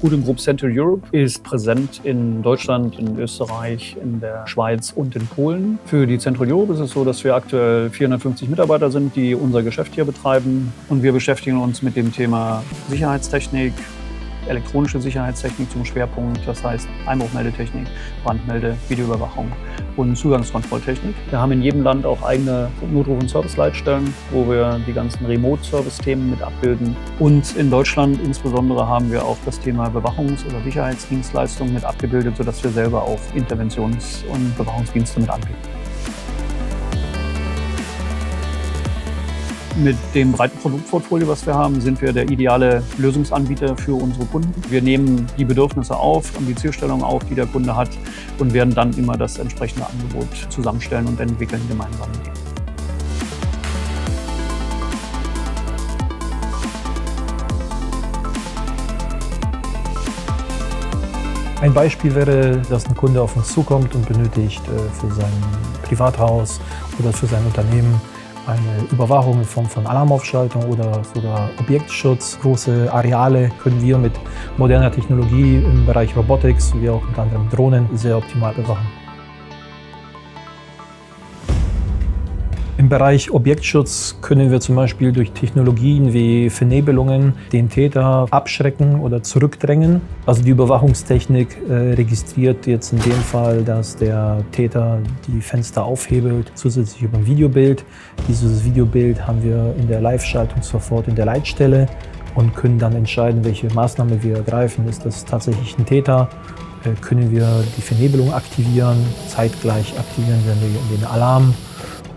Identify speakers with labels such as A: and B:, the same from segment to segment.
A: Recruiting Group Central Europe ist präsent in Deutschland, in Österreich, in der Schweiz und in Polen. Für die Central Europe ist es so, dass wir aktuell 450 Mitarbeiter sind, die unser Geschäft hier betreiben. Und wir beschäftigen uns mit dem Thema Sicherheitstechnik, elektronische Sicherheitstechnik zum Schwerpunkt, das heißt Einbruchmeldetechnik, Brandmelde, Videoüberwachung und Zugangskontrolltechnik. Wir haben in jedem Land auch eigene Notruf- und Serviceleitstellen, wo wir die ganzen Remote-Service-Themen mit abbilden. Und in Deutschland insbesondere haben wir auch das Thema Bewachungs- oder Sicherheitsdienstleistungen mit abgebildet, sodass wir selber auch Interventions- und Bewachungsdienste mit anbieten. Mit dem breiten Produktportfolio, was wir haben, sind wir der ideale Lösungsanbieter für unsere Kunden. Wir nehmen die Bedürfnisse auf und die Zielstellung auf, die der Kunde hat, und werden dann immer das entsprechende Angebot zusammenstellen und entwickeln gemeinsam mit ihm.
B: Ein Beispiel wäre, dass ein Kunde auf uns zukommt und benötigt für sein Privathaus oder für sein Unternehmen eine Überwachung in Form von Alarmaufschaltung oder sogar Objektschutz. Große Areale können wir mit moderner Technologie im Bereich Robotics, wie auch unter anderem Drohnen, sehr optimal bewachen. Im Bereich Objektschutz können wir zum Beispiel durch Technologien wie Vernebelungen den Täter abschrecken oder zurückdrängen. Also die Überwachungstechnik registriert jetzt in dem Fall, dass der Täter die Fenster aufhebelt, zusätzlich über ein Videobild. Dieses Videobild haben wir in der Live-Schaltung sofort in der Leitstelle und können dann entscheiden, welche Maßnahme wir ergreifen. Ist das tatsächlich ein Täter? Können wir die Vernebelung aktivieren? Zeitgleich aktivieren wir den Alarm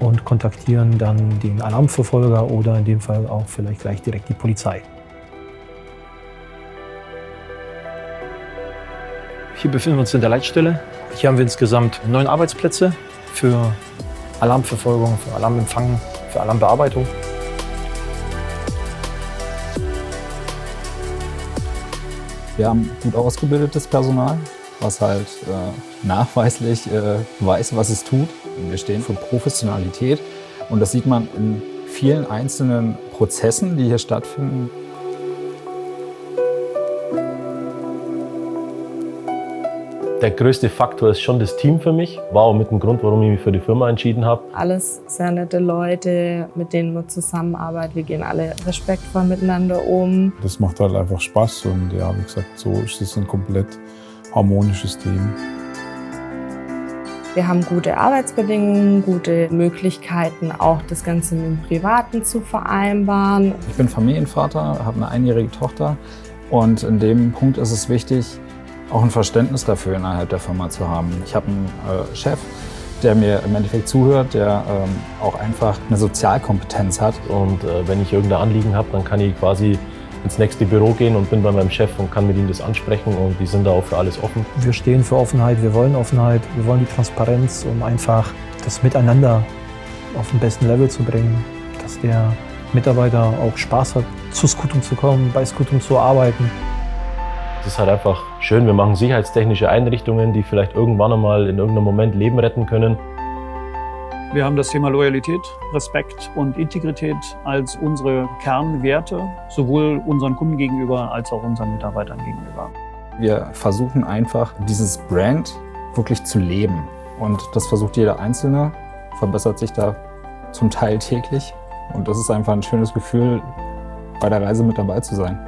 B: und kontaktieren dann den Alarmverfolger oder in dem Fall auch vielleicht gleich direkt die Polizei. Hier befinden wir uns in der Leitstelle. Hier haben wir insgesamt 9 Arbeitsplätze für Alarmverfolgung, für Alarmempfang, für Alarmbearbeitung.
C: Wir haben gut ausgebildetes Personal, was halt nachweislich weiß, was es tut. Wir stehen für Professionalität und das sieht man in vielen einzelnen Prozessen, die hier stattfinden.
D: Der größte Faktor ist schon das Team für mich. War auch mit dem Grund, warum ich mich für die Firma entschieden habe.
E: Alles sehr nette Leute, mit denen wir zusammenarbeiten. Wir gehen alle respektvoll miteinander um.
F: Das macht halt einfach Spaß und ja, wie gesagt, so ist es ein komplett harmonisches Team.
E: Wir haben gute Arbeitsbedingungen, gute Möglichkeiten, auch das Ganze mit dem Privaten zu vereinbaren.
C: Ich bin Familienvater, habe eine einjährige Tochter und in dem Punkt ist es wichtig, auch ein Verständnis dafür innerhalb der Firma zu haben. Ich habe einen Chef, der mir im Endeffekt zuhört, der auch einfach eine Sozialkompetenz hat.
D: Und wenn ich irgendein Anliegen habe, dann kann ich quasi ins nächste Büro gehen und bin bei meinem Chef und kann mit ihm das ansprechen und die sind da auch für alles offen.
B: Wir stehen für Offenheit, wir wollen die Transparenz, um einfach das Miteinander auf den besten Level zu bringen, dass der Mitarbeiter auch Spaß hat, zu Scutum zu kommen, bei Scutum zu arbeiten.
D: Es ist halt einfach schön, wir machen sicherheitstechnische Einrichtungen, die vielleicht irgendwann einmal in irgendeinem Moment Leben retten können.
A: Wir haben das Thema Loyalität, Respekt und Integrität als unsere Kernwerte, sowohl unseren Kunden gegenüber als auch unseren Mitarbeitern gegenüber.
C: Wir versuchen einfach, dieses Brand wirklich zu leben. Und das versucht jeder Einzelne, verbessert sich da zum Teil täglich. Und das ist einfach ein schönes Gefühl, bei der Reise mit dabei zu sein.